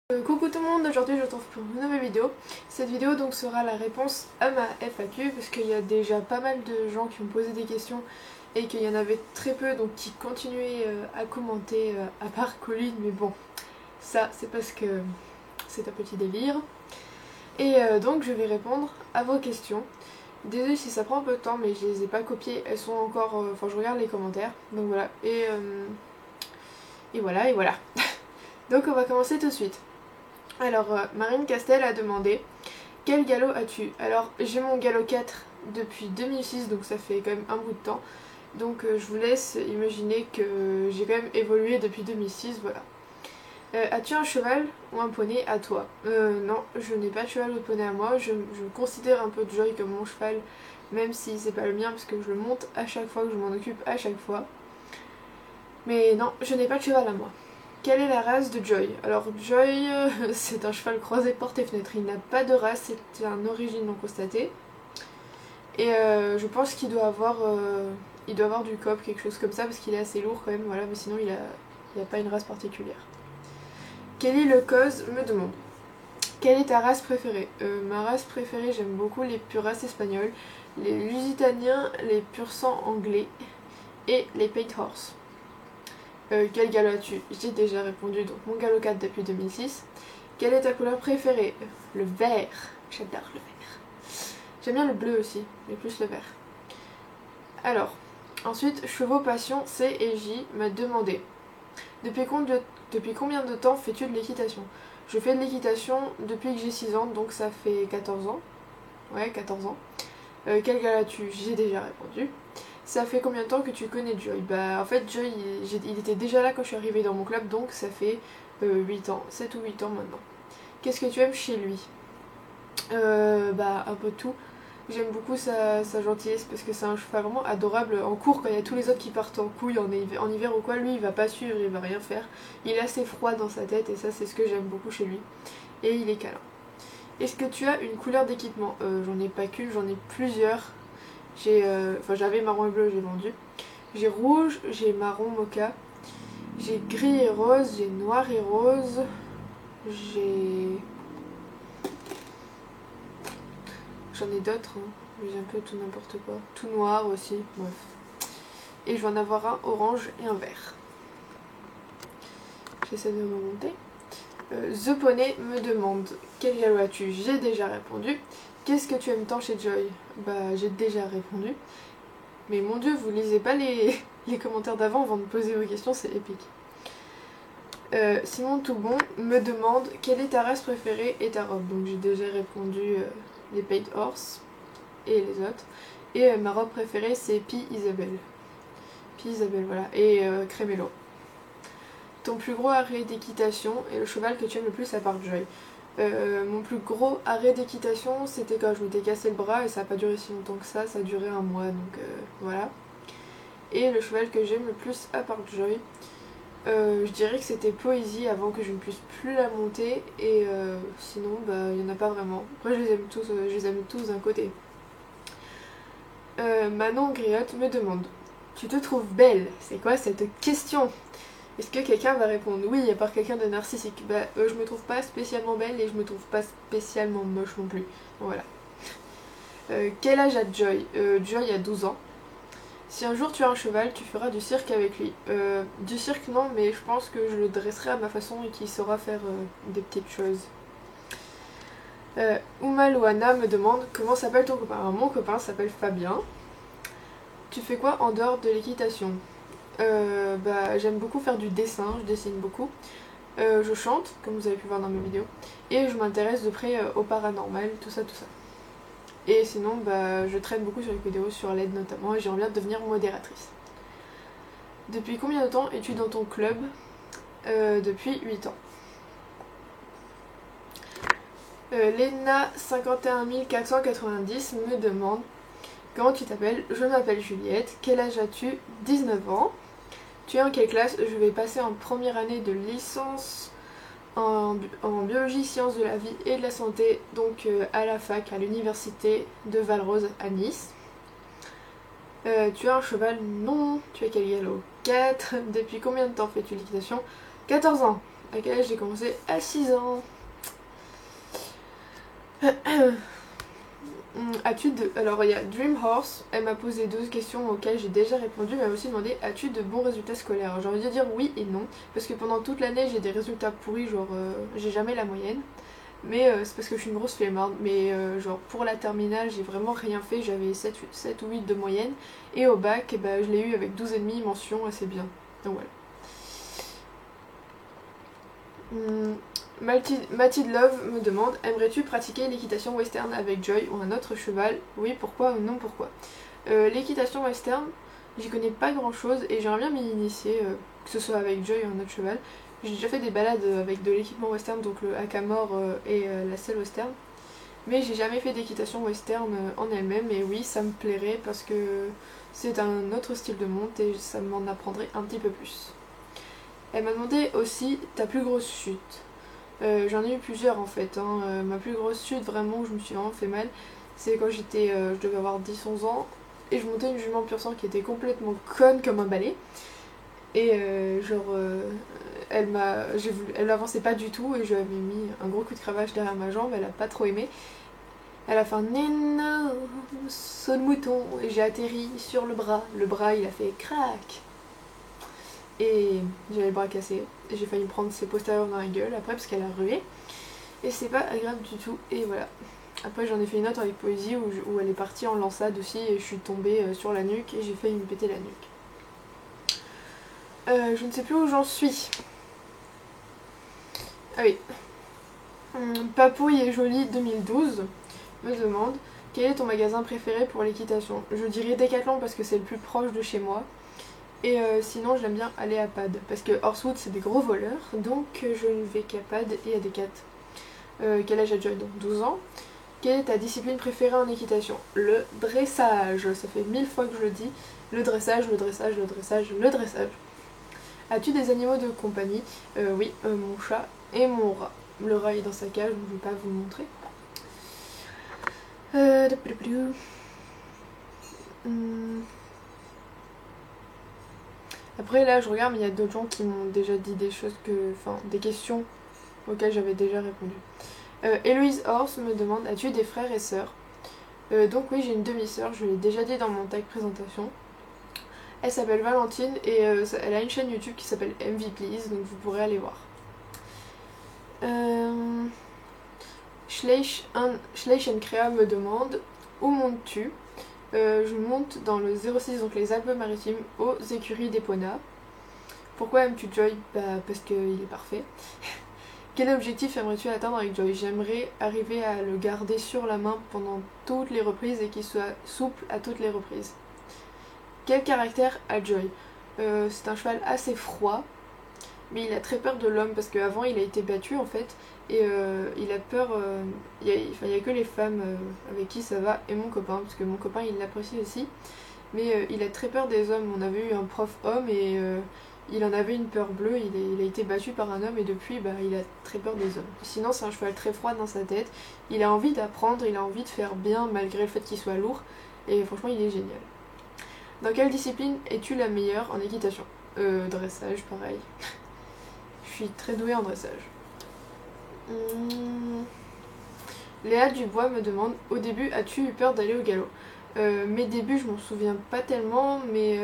Coucou tout le monde, aujourd'hui je vous retrouve pour une nouvelle vidéo. Cette vidéo donc sera la réponse à ma FAQ parce qu'il y a déjà pas mal de gens qui ont posé des questions et qu'il y en avait très peu donc qui continuaient à commenter à part Colline, mais bon, ça c'est parce que c'est un petit délire. Et donc je vais répondre à vos questions. Désolée si ça prend un peu de temps mais je les ai pas copiées, elles sont encore... Enfin je regarde les commentaires, donc voilà. Et voilà. Donc on va commencer tout de suite. Alors, Marine Castel a demandé quel galop as-tu? Alors, j'ai mon galop 4 depuis 2006, donc ça fait quand même un bout de temps. Donc, je vous laisse imaginer que j'ai quand même évolué depuis 2006, voilà. As-tu un cheval ou un poney à toi? Non, je n'ai pas de cheval ou de poney à moi. Je considère un peu Joy comme mon cheval, même si c'est pas le mien, parce que je le monte à chaque fois, que je m'en occupe à chaque fois. Mais non, je n'ai pas de cheval à moi. Quelle est la race de Joy? Alors Joy, c'est un cheval croisé porte et fenêtre. Il n'a pas de race, c'est un origine non constatée. Et je pense qu'il doit avoir, du cob, quelque chose comme ça, parce qu'il est assez lourd quand même, voilà, mais sinon il a pas une race particulière. Kelly Le Cause me demande quelle est ta race préférée? Ma race préférée, j'aime beaucoup les pures races espagnoles, les Lusitaniens, les pur sang anglais et les Paint Horse. Quel galop as-tu? J'ai déjà répondu, donc mon galop 4 depuis 2006. Quelle est ta couleur préférée? Le vert. J'adore le vert. J'aime bien le bleu aussi, mais plus le vert. Alors, ensuite, Chevaux Passion C et J m'a demandé depuis combien de temps fais-tu de l'équitation? Je fais de l'équitation depuis que j'ai 6 ans, donc ça fait 14 ans. Ouais, 14 ans. Quel galop as-tu? J'ai déjà répondu. Ça fait combien de temps que tu connais Joy? Bah en fait Joy il était déjà là quand je suis arrivée dans mon club, donc ça fait 8 ans, 7 ou 8 ans maintenant. Qu'est-ce que tu aimes chez lui? Bah un peu tout. J'aime beaucoup sa gentillesse parce que c'est un cheval vraiment adorable en cours quand il y a tous les autres qui partent en couille en hiver ou quoi, lui il va pas suivre, il va rien faire. Il est assez froid dans sa tête et ça c'est ce que j'aime beaucoup chez lui. Et il est câlin. Est-ce que tu as une couleur d'équipement? J'en ai pas qu'une, j'en ai plusieurs. J'avais marron et bleu, j'ai vendu. J'ai rouge, j'ai marron mocha, j'ai gris et rose, j'ai noir et rose, j'en ai d'autres, hein. J'ai un peu tout n'importe quoi. Tout noir aussi, bref. Et je vais en avoir un orange et un vert. J'essaie de remonter. The Poney me demande quel galop as-tu? J'ai déjà répondu. Qu'est-ce que tu aimes tant chez Joy? Bah j'ai déjà répondu. Mais mon dieu, vous lisez pas les commentaires d'avant avant de poser vos questions, c'est épique. Simon Toubon me demande quelle est ta race préférée et ta robe. Donc j'ai déjà répondu les Paid Horse et les autres. Et ma robe préférée c'est Pie Isabelle. Pie Isabelle, voilà. Et Crémello. Ton plus gros arrêt d'équitation et le cheval que tu aimes le plus à part Joy? Mon plus gros arrêt d'équitation c'était quand je m'étais cassé le bras et ça n'a pas duré si longtemps que ça a duré un mois donc voilà. Et le cheval que j'aime le plus à part Joy, je dirais que c'était Poésie avant que je ne puisse plus la monter et sinon bah il n'y en a pas vraiment. Après je les aime tous d'un côté. Manon Griotte me demande tu te trouves belle? C'est quoi cette question? Est-ce que quelqu'un va répondre oui à part quelqu'un de narcissique? Bah je me trouve pas spécialement belle et je me trouve pas spécialement moche non plus. Voilà. Quel âge a Joy? Joy a 12 ans. Si un jour tu as un cheval, tu feras du cirque avec lui. Du cirque non, mais je pense que je le dresserai à ma façon et qu'il saura faire des petites choses. Uma Loana me demande comment s'appelle ton copain? Alors, mon copain s'appelle Fabien. Tu fais quoi en dehors de l'équitation? Bah, j'aime beaucoup faire du dessin, je dessine beaucoup. Je chante, comme vous avez pu voir dans mes vidéos. Et je m'intéresse de près au paranormal, tout ça. Et sinon, bah, je traîne beaucoup sur les vidéos, sur l'aide notamment, et j'aimerais bien devenir modératrice. Depuis combien de temps es-tu dans ton club? Depuis 8 ans. Lena 51490 me demande comment tu t'appelles? Je m'appelle Juliette. Quel âge as-tu? 19 ans. Tu es en quelle classe? Je vais passer en première année de licence en biologie, sciences de la vie et de la santé, donc à la fac, à l'université de Valrose à Nice. Tu as un cheval? Non. Tu as quel galop? 4. Depuis combien de temps fais-tu l'équitation? 14 ans. À quel âge j'ai commencé? À 6 ans. Alors il y a Dream Horse, elle m'a posé 2 questions auxquelles j'ai déjà répondu, mais elle m'a aussi demandé as-tu de bons résultats scolaires? J'ai envie de dire oui et non, parce que pendant toute l'année j'ai des résultats pourris, genre j'ai jamais la moyenne, mais c'est parce que je suis une grosse flemmarde, mais genre pour la terminale j'ai vraiment rien fait, j'avais 7 ou 8 de moyenne, et au bac bah, je l'ai eu avec 12,5 mention assez bien, donc voilà. Mathilde Love me demande aimerais-tu pratiquer l'équitation western avec Joy ou un autre cheval? Oui, pourquoi ou non, pourquoi? L'équitation western, j'y connais pas grand chose et j'aimerais bien m'y initier, que ce soit avec Joy ou un autre cheval. J'ai déjà fait des balades avec de l'équipement western, donc le hackamore et la selle western, mais j'ai jamais fait d'équitation western en elle-même, et oui, ça me plairait parce que c'est un autre style de monte et ça m'en apprendrait un petit peu plus. Elle m'a demandé aussi ta plus grosse chute. J'en ai eu plusieurs en fait. Ma plus grosse chute vraiment où je me suis vraiment fait mal, c'est quand je devais avoir 10-11 ans, et je montais une jument pur sang qui était complètement conne comme un balai. Et elle avançait pas du tout et je lui avais mis un gros coup de cravache derrière ma jambe, elle a pas trop aimé. Elle a fait un énorme saut de mouton et j'ai atterri sur le bras il a fait crac. Et j'avais le bras cassé. Et j'ai failli me prendre ses postérieurs dans la gueule après parce qu'elle a rué. Et c'est pas agréable du tout. Et voilà. Après j'en ai fait une autre avec Poésie où elle est partie en lançade aussi et je suis tombée sur la nuque et j'ai failli me péter la nuque. Je ne sais plus où j'en suis. Ah oui. Papouille et Jolie 2012 me demande quel est ton magasin préféré pour l'équitation? Je dirais Decathlon parce que c'est le plus proche de chez moi. Et sinon, j'aime bien aller à Pad parce que Horsewood c'est des gros voleurs, donc je ne vais qu'à Pad et à Decat. Quel âge a Joy? Donc 12 ans. Quelle est ta discipline préférée en équitation? Le dressage. Ça fait 1000 fois que je le dis. Le dressage, le dressage, le dressage, le dressage. As-tu des animaux de compagnie? Oui, mon chat et mon rat. Le rat est dans sa cage, donc je ne vais pas vous le montrer. Après là je regarde mais il y a d'autres gens qui m'ont déjà dit des choses des questions auxquelles j'avais déjà répondu. Héloïse Horse me demande as-tu des frères et sœurs? Donc oui j'ai une demi-sœur, je l'ai déjà dit dans mon tag présentation. Elle s'appelle Valentine et elle a une chaîne YouTube qui s'appelle MV Please, donc vous pourrez aller voir. Schleich Crea me demande où montes-tu? Je monte dans le 06, donc les Alpes-Maritimes, aux écuries d'Epona. Pourquoi aimes-tu Joy? Bah parce qu'il est parfait. Quel objectif aimerais-tu atteindre avec Joy? J'aimerais arriver à le garder sur la main pendant toutes les reprises et qu'il soit souple à toutes les reprises. Quel caractère a Joy? C'est un cheval assez froid, mais il a très peur de l'homme parce qu'avant il a été battu en fait, et il a peur. Il n'y a que les femmes avec qui ça va, et mon copain, parce que mon copain il l'apprécie aussi, mais il a très peur des hommes. On avait eu un prof homme et il en avait une peur bleue, il a été battu par un homme et depuis il a très peur des hommes. Sinon c'est un cheval très froid dans sa tête, il a envie d'apprendre, il a envie de faire bien malgré le fait qu'il soit lourd, et franchement il est génial. Dans quelle discipline es-tu la meilleure en équitation? Dressage, pareil. Je suis très douée en dressage. Léa Dubois me demande au début as-tu eu peur d'aller au galop? Mes débuts je m'en souviens pas tellement, mais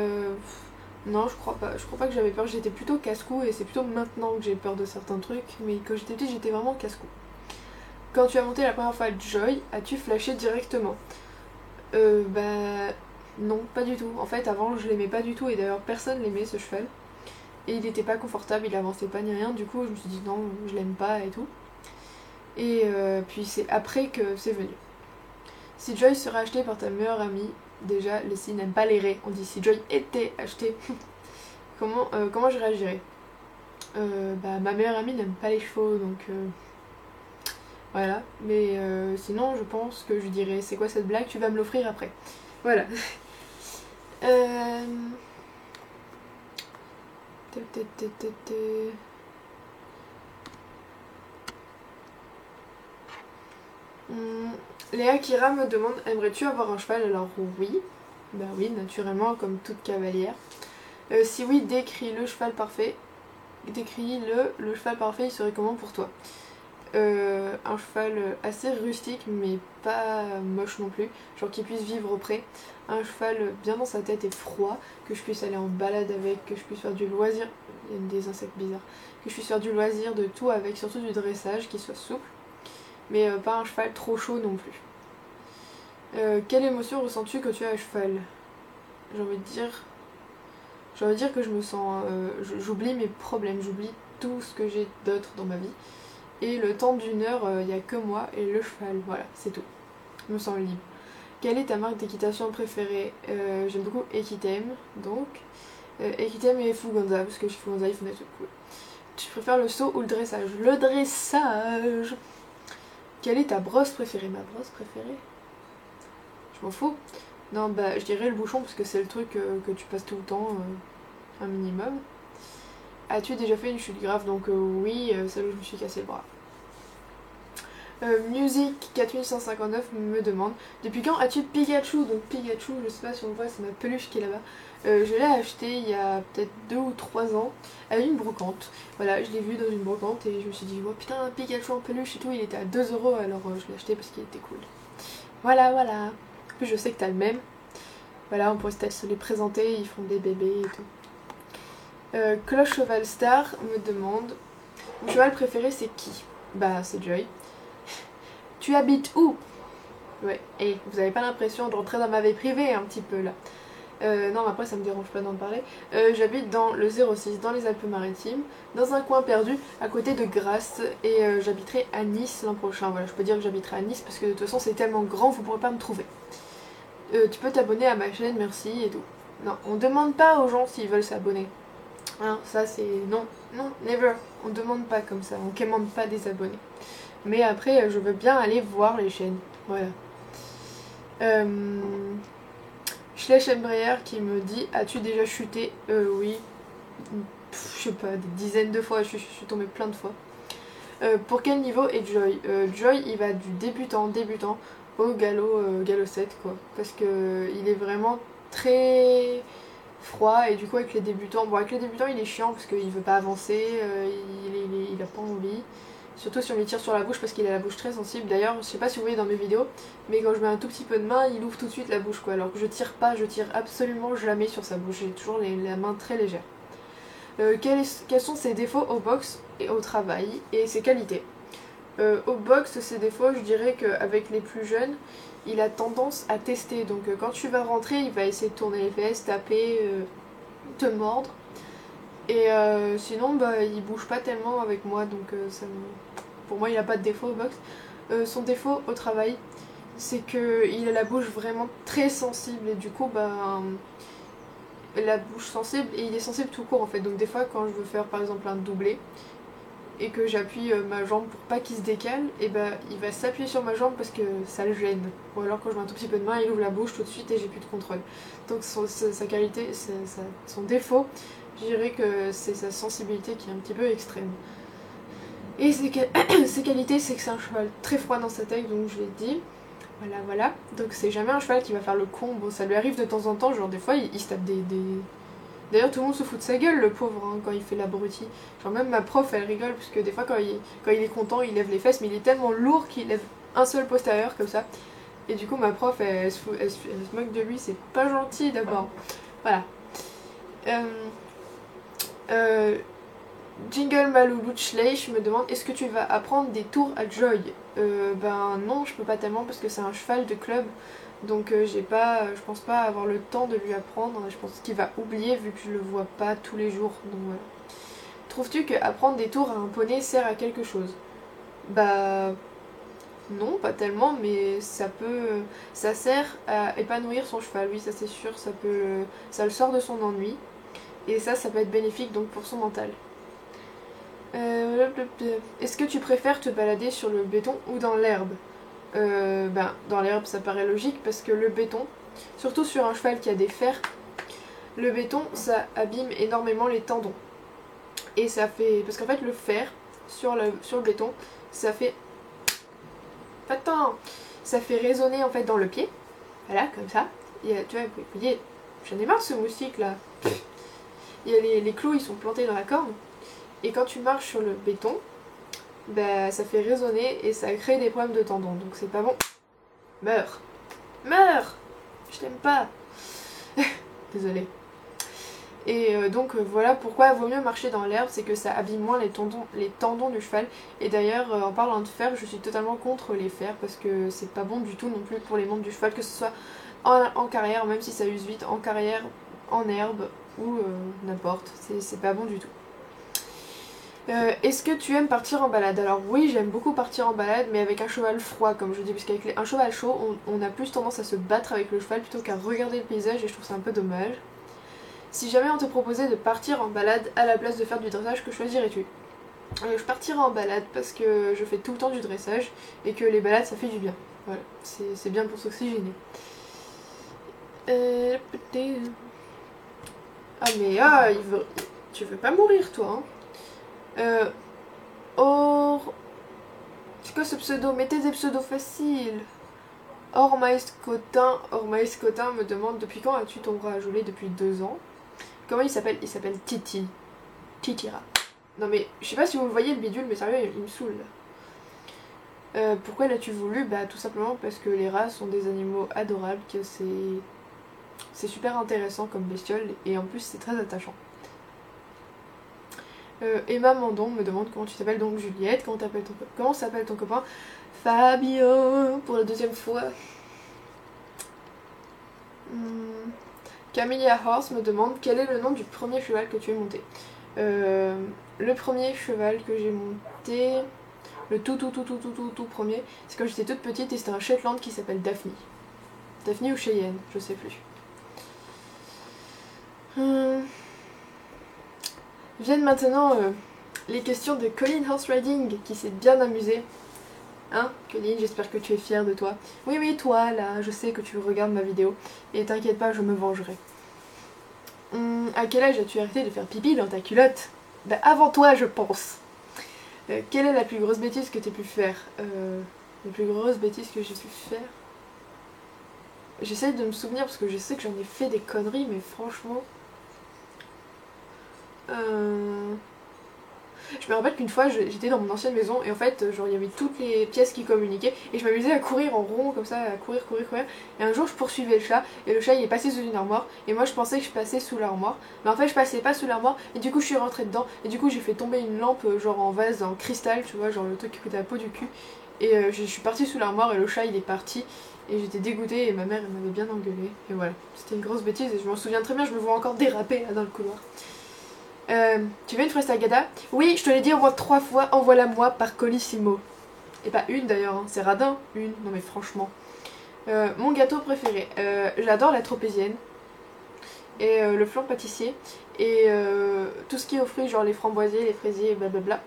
non je crois pas. Je crois pas que j'avais peur, j'étais plutôt casse-cou et c'est plutôt maintenant que j'ai peur de certains trucs, mais quand j'étais petite j'étais vraiment casse-cou. Quand tu as monté la première fois Joy, as-tu flashé directement? Non, pas du tout. En fait avant je l'aimais pas du tout et d'ailleurs personne l'aimait ce cheval. Et il était pas confortable, il avançait pas ni rien, du coup je me suis dit non, je l'aime pas et tout. Et puis c'est après que c'est venu. Si Joy serait achetée par ta meilleure amie, déjà les filles n'aiment pas les raies, on dit si Joy était achetée, comment je réagirais? Ma meilleure amie n'aime pas les chevaux, donc voilà. Mais sinon je pense que je dirais c'est quoi cette blague, tu vas me l'offrir après. Voilà. Léa Kira me demande aimerais-tu avoir un cheval? Alors oui, oui naturellement comme toute cavalière. Si oui, décris le cheval parfait. décris-le, le cheval parfait il serait comment pour toi? Un cheval assez rustique mais pas moche non plus, genre qui puisse vivre au pré. Un cheval bien dans sa tête et froid, que je puisse aller en balade avec, que je puisse faire du loisir, il y a des insectes bizarres, que je puisse faire du loisir de tout avec, surtout du dressage, qui soit souple, mais pas un cheval trop chaud non plus. Quelle émotion ressens-tu quand tu es à cheval? J'ai envie de dire que je me sens, j'oublie mes problèmes, j'oublie tout ce que j'ai d'autre dans ma vie. Et le temps d'une heure, il n'y a que moi et le cheval, voilà, c'est tout. Je me sens libre. Quelle est ta marque d'équitation préférée? J'aime beaucoup Equitem, donc. Equitem et Fuganza, parce que chez Fuganza ils font des trucs cool. Tu préfères le saut ou le dressage? Le dressage! Quelle est ta brosse préférée? Ma brosse préférée? Je m'en fous. Non, bah je dirais le bouchon, parce que c'est le truc que tu passes tout le temps, un minimum. As-tu déjà fait une chute grave? Donc oui, celle où je me suis cassé le bras. Music 4159 me demande depuis quand as-tu Pikachu? Donc Pikachu, je sais pas si on voit, c'est ma peluche qui est là-bas. Je l'ai acheté il y a peut-être 2 ou 3 ans à une brocante. Voilà, je l'ai vu dans une brocante et je me suis dit oh putain, Pikachu en peluche et tout, il était à 2 euros, alors je l'ai acheté parce qu'il était cool. Voilà, voilà. En plus je sais que t'as le même. Voilà, on pourrait peut-être se les présenter, ils font des bébés et tout. Cloche Cheval Star me demande mon cheval préféré c'est qui? Bah c'est Joy. Tu habites où? Ouais, et vous avez pas l'impression de rentrer dans ma vie privée un petit peu là. Non, après ça me dérange pas d'en parler. J'habite dans le 06, dans les Alpes-Maritimes, dans un coin perdu, à côté de Grasse, et j'habiterai à Nice l'an prochain. Voilà, je peux dire que j'habiterai à Nice parce que de toute façon c'est tellement grand, vous pourrez pas me trouver. Tu peux t'abonner à ma chaîne, merci et tout. Non, on demande pas aux gens s'ils veulent s'abonner. Hein, ça c'est... Non, non, never. On demande pas comme ça, on commande pas des abonnés. Mais après, je veux bien aller voir les chaînes. Voilà. Schleich Embraer qui me dit as-tu déjà chuté? Oui. Je sais pas, des dizaines de fois, je suis tombée plein de fois. Pour quel niveau est Joy? Joy, il va du débutant au galop 7, quoi. Parce que il est vraiment très froid et du coup avec les débutants, bon avec les débutants il est chiant parce qu'il veut pas avancer, il a pas envie. Surtout si on lui tire sur la bouche parce qu'il a la bouche très sensible. D'ailleurs, je sais pas si vous voyez dans mes vidéos, mais quand je mets un tout petit peu de main, il ouvre tout de suite la bouche quoi. Alors que je tire absolument jamais sur sa bouche. J'ai toujours la main très légère. Quels sont ses défauts au box et au travail et ses qualités? Au box, ses défauts, je dirais qu'avec les plus jeunes, il a tendance à tester. Donc quand tu vas rentrer, il va essayer de tourner les fesses, taper, te mordre. Et sinon, bah, il bouge pas tellement avec moi, donc pour moi, il a pas de défaut au box. Son défaut au travail, c'est qu'il a la bouche vraiment très sensible, et du coup, bah, la bouche sensible, et il est sensible tout court en fait. Donc des fois, quand je veux faire par exemple un doublé, et que j'appuie ma jambe pour pas qu'il se décale, et bah, il va s'appuyer sur ma jambe parce que ça le gêne. Ou alors quand je mets un tout petit peu de main, il ouvre la bouche tout de suite et j'ai plus de contrôle. Donc sa qualité, son défaut, je dirais que c'est sa sensibilité qui est un petit peu extrême. Et ses qualités, c'est que c'est un cheval très froid dans sa tête, donc je l'ai dit. Voilà, voilà. Donc c'est jamais un cheval qui va faire le con. Bon, ça lui arrive de temps en temps, genre des fois il se tape des... D'ailleurs tout le monde se fout de sa gueule, le pauvre, hein, quand il fait l'abruti. Genre même ma prof, elle rigole, parce que des fois quand il est content, il lève les fesses, mais il est tellement lourd qu'il lève un seul postérieur comme ça. Et du coup ma prof, elle se moque de lui, c'est pas gentil d'abord. Voilà. Jingle Malou Schleich me demande est-ce que tu vas apprendre des tours à Joy? Ben non, je peux pas tellement parce que c'est un cheval de club, donc je pense pas avoir le temps de lui apprendre. Je pense qu'il va oublier vu que je le vois pas tous les jours. Donc voilà. Trouves-tu que apprendre des tours à un poney sert à quelque chose? Bah non, pas tellement, mais ça sert à épanouir son cheval. Oui, ça c'est sûr, ça le sort de son ennui et ça peut être bénéfique donc pour son mental. Est-ce que tu préfères te balader sur le béton ou dans l'herbe? Ben, dans l'herbe ça paraît logique parce que le béton, surtout sur un cheval qui a des fers, le béton ça abîme énormément les tendons. Et ça fait... Parce qu'en fait le fer sur le béton, ça fait... Attends, ça fait résonner en fait dans le pied. Voilà, comme ça. Tu vois, vous voyez, j'en ai marre de ce moustique là. Il y a les clous, ils sont plantés dans la corde. Et quand tu marches sur le béton, bah, ça fait résonner et ça crée des problèmes de tendons. Donc c'est pas bon. Meurs. Meurs. Je t'aime pas. Désolée. Et donc voilà pourquoi il vaut mieux marcher dans l'herbe, c'est que ça abîme moins les tendons du cheval. Et d'ailleurs, en parlant de fer, je suis totalement contre les fers parce que c'est pas bon du tout non plus pour les membres du cheval, que ce soit en carrière, même si ça use vite, en carrière, en herbe ou n'importe, c'est pas bon du tout. Est-ce que tu aimes partir en balade? Alors oui, j'aime beaucoup partir en balade, mais avec un cheval froid, comme je dis, parce qu'avec un cheval chaud, on a plus tendance à se battre avec le cheval plutôt qu'à regarder le paysage, et je trouve ça un peu dommage. Si jamais on te proposait de partir en balade à la place de faire du dressage, que choisirais-tu? Je partirais en balade parce que je fais tout le temps du dressage et que les balades ça fait du bien. Voilà, c'est bien pour s'oxygéner. Ah mais tu veux pas mourir toi hein. C'est quoi ce pseudo? Mettez des pseudos faciles. Ormaïs Cotin me demande depuis quand as-tu ton bras gelé? Depuis 2 ans. Comment il s'appelle? Il s'appelle Titi. Titira. Non mais, je sais pas si vous le voyez le bidule, mais sérieux, il me saoule. Pourquoi l'as-tu voulu? Bah tout simplement parce que les rats sont des animaux adorables, que c'est super intéressant comme bestiole, et en plus c'est très attachant. Emma Mandon me demande comment tu t'appelles, donc Juliette, comment s'appelle ton copain? Fabio, pour la 2e fois. Camilla Horse me demande quel est le nom du premier cheval que tu as monté. Le premier cheval que j'ai monté, le tout premier, c'est quand j'étais toute petite et c'était un Shetland qui s'appelle Daphne. Daphne ou Cheyenne, je sais plus. Viennent maintenant les questions de Colin Horse Riding qui s'est bien amusé. Hein, Colin, j'espère que tu es fière de toi. Oui, toi, là, je sais que tu regardes ma vidéo. Et t'inquiète pas, je me vengerai. À quel âge as-tu arrêté de faire pipi dans ta culotte? Bah avant toi, je pense. Quelle est la plus grosse bêtise que t'aies pu faire? La plus grosse bêtise que j'ai pu faire? J'essaie de me souvenir parce que je sais que j'en ai fait des conneries, mais franchement... Je me rappelle qu'une fois j'étais dans mon ancienne maison et en fait genre il y avait toutes les pièces qui communiquaient et je m'amusais à courir en rond comme ça, à courir et un jour je poursuivais le chat et le chat il est passé sous une armoire et moi je pensais que je passais sous l'armoire mais en fait je passais pas sous l'armoire et du coup je suis rentrée dedans et du coup j'ai fait tomber une lampe genre en vase en cristal, tu vois, genre le truc qui coûtait la peau du cul et je suis partie sous l'armoire et le chat il est parti et j'étais dégoûtée et ma mère elle m'avait bien engueulée et voilà, c'était une grosse bêtise et je m'en souviens très bien, je me vois encore déraper là dans le couloir. Tu veux une fraise tagada? Oui, je te l'ai dit au moins 3 fois, envoie-la-moi par Colissimo. Et pas une d'ailleurs, hein. C'est radin, une, non mais franchement. Mon gâteau préféré, j'adore la tropézienne et le flan pâtissier et tout ce qui est aux fruits, genre les framboisiers, les fraisiers, blablabla.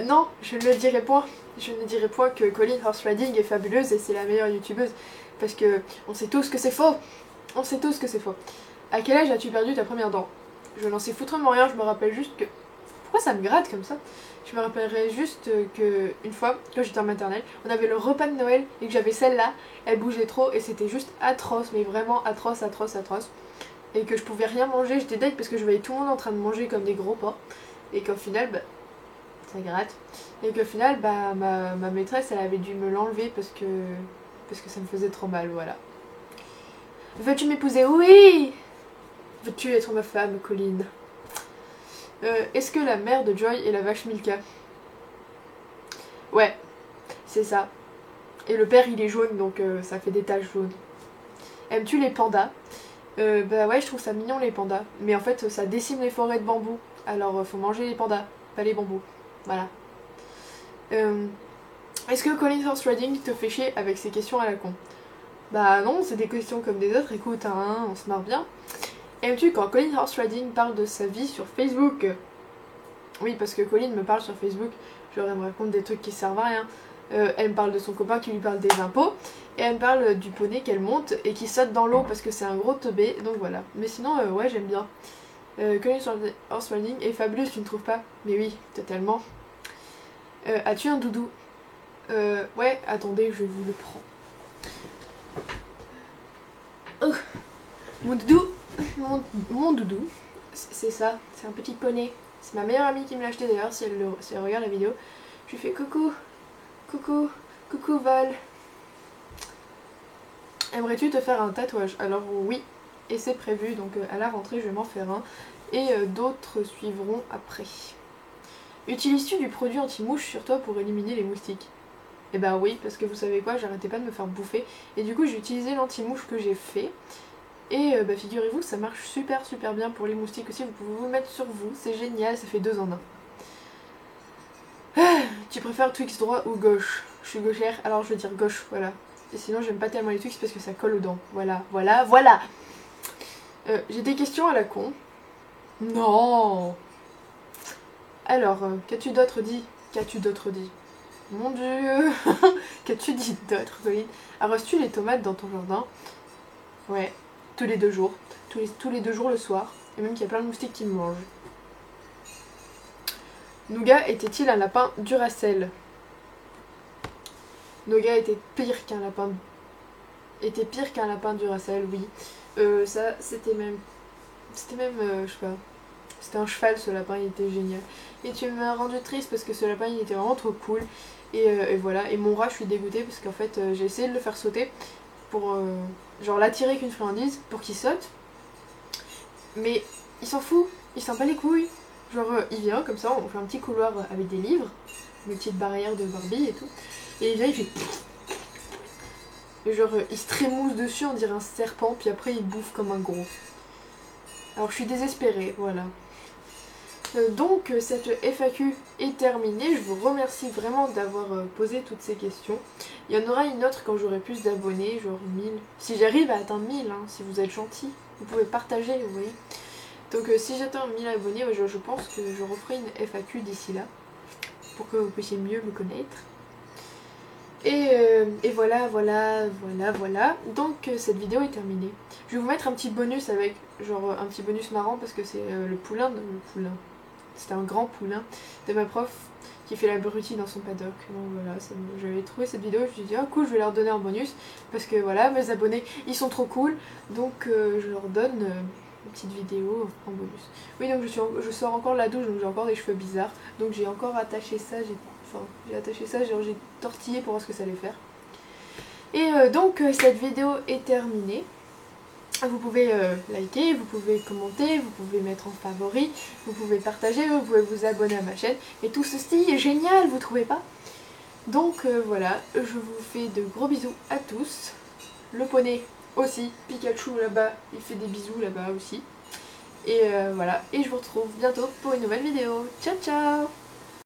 Non, je ne le dirai point. Je ne dirai point que Colin Horse Riding est fabuleuse et c'est la meilleure youtubeuse parce que on sait tous que c'est faux. On sait tous que c'est faux. À quel âge as-tu perdu ta première dent? Je n'en sais foutrement rien, je me rappelle juste que... Pourquoi ça me gratte comme ça? Je me rappellerai juste que une fois, quand j'étais en maternelle, on avait le repas de Noël et que j'avais celle-là, elle bougeait trop et c'était juste atroce, mais vraiment atroce. Et que je pouvais rien manger, j'étais deg parce que je voyais tout le monde en train de manger comme des gros porcs. Et qu'au final, bah, ça gratte. Et qu'au final, bah, ma maîtresse, elle avait dû me l'enlever parce que ça me faisait trop mal, voilà. Veux-tu m'épouser? Oui! Veux-tu être ma femme, Colline? Est-ce que la mère de Joy est la vache Milka? Ouais, c'est ça. Et le père il est jaune donc ça fait des taches jaunes. Aimes-tu les pandas? Bah ouais, je trouve ça mignon les pandas. Mais en fait ça décime les forêts de bambou. Alors faut manger les pandas, pas les bambous. Voilà. Est-ce que Colin Horse Riding te fait chier avec ses questions à la con? Bah non, c'est des questions comme des autres, écoute, hein, on se marre bien. Aimes-tu quand Colin Horse Riding parle de sa vie sur Facebook? Oui, parce que Colin me parle sur Facebook, genre elle me raconte des trucs qui servent à rien. Elle me parle de son copain qui lui parle des impôts, et elle me parle du poney qu'elle monte et qui saute dans l'eau parce que c'est un gros teubé, donc voilà. Mais sinon, ouais, j'aime bien. Colin Horse Riding est fabuleux, tu ne trouves pas? Mais oui, totalement. As-tu un doudou? Ouais, attendez, je vous le prends. Oh, mon doudou. mon doudou, c'est ça, c'est un petit poney. C'est ma meilleure amie qui me l'a acheté d'ailleurs, si elle regarde la vidéo. Je lui fais coucou, coucou, coucou Val. Aimerais-tu te faire un tatouage? Alors oui, et c'est prévu, donc à la rentrée je vais m'en faire un. Et d'autres suivront après. Utilises-tu du produit anti-mouche sur toi pour éliminer les moustiques? Eh bah oui, parce que vous savez quoi, j'arrêtais pas de me faire bouffer. Et du coup j'ai utilisé l'anti-mouche que j'ai fait. Et bah figurez-vous que ça marche super bien pour les moustiques aussi. Vous pouvez vous le mettre sur vous, c'est génial, ça fait 2 en 1. Tu préfères Twix droit ou gauche? Je suis gauchère, alors je vais dire gauche, voilà. Et sinon j'aime pas tellement les Twix parce que ça colle aux dents. Voilà. J'ai des questions à la con. Non. Alors, qu'as-tu d'autre dit? Qu'as-tu d'autre dit? Mon dieu. Qu'as-tu dit d'autre, Pauline? Arroses-tu les tomates dans ton jardin? Ouais, tous les 2 jours. Tous les 2 jours le soir. Et même qu'il y a plein de moustiques qui me mangent. Nougat était-il un lapin Duracell? Nougat était pire qu'un lapin. Était pire qu'un lapin Duracell, oui. Ça, c'était même, je sais pas. C'était un cheval, ce lapin, il était génial. Et tu m'as rendu triste parce que ce lapin, il était vraiment trop cool. Et voilà. Et mon rat, je suis dégoûtée parce qu'en fait, j'ai essayé de le faire sauter pour genre l'attirer avec une friandise pour qu'il saute. Mais il s'en fout, il s'en bat les couilles. Genre, il vient comme ça, on fait un petit couloir avec des livres, une petite barrière de Barbie et tout. Et il vient, il fait. Et genre, il se trémousse dessus, on dirait un serpent, puis après il bouffe comme un gros. Alors je suis désespérée, voilà. Donc cette FAQ est terminée, je vous remercie vraiment d'avoir posé toutes ces questions. Il y en aura une autre quand j'aurai plus d'abonnés, genre 1000. Si j'arrive à atteindre 1000, hein, si vous êtes gentils, vous pouvez partager, vous voyez. Donc si j'atteins 1000 abonnés, je pense que je referai une FAQ d'ici là, pour que vous puissiez mieux me connaître. Et voilà. Donc cette vidéo est terminée. Je vais vous mettre un petit bonus avec, genre un petit bonus marrant parce que c'est le poulain. C'était un grand poulain de ma prof qui fait l'abruti dans son paddock. Donc voilà, j'avais trouvé cette vidéo, je me suis dit, ah cool, je vais leur donner un bonus. Parce que voilà, mes abonnés, ils sont trop cool. Donc je leur donne une petite vidéo en bonus. Oui, donc je sors encore de la douche, donc j'ai encore des cheveux bizarres. Donc j'ai encore attaché ça, j'ai tortillé pour voir ce que ça allait faire. Et donc cette vidéo est terminée. Vous pouvez liker, vous pouvez commenter, vous pouvez mettre en favori, vous pouvez partager, vous pouvez vous abonner à ma chaîne. Et tout ceci est génial, vous trouvez pas? Donc voilà, je vous fais de gros bisous à tous. Le poney aussi, Pikachu là-bas, il fait des bisous là-bas aussi. Et voilà, et je vous retrouve bientôt pour une nouvelle vidéo. Ciao ciao!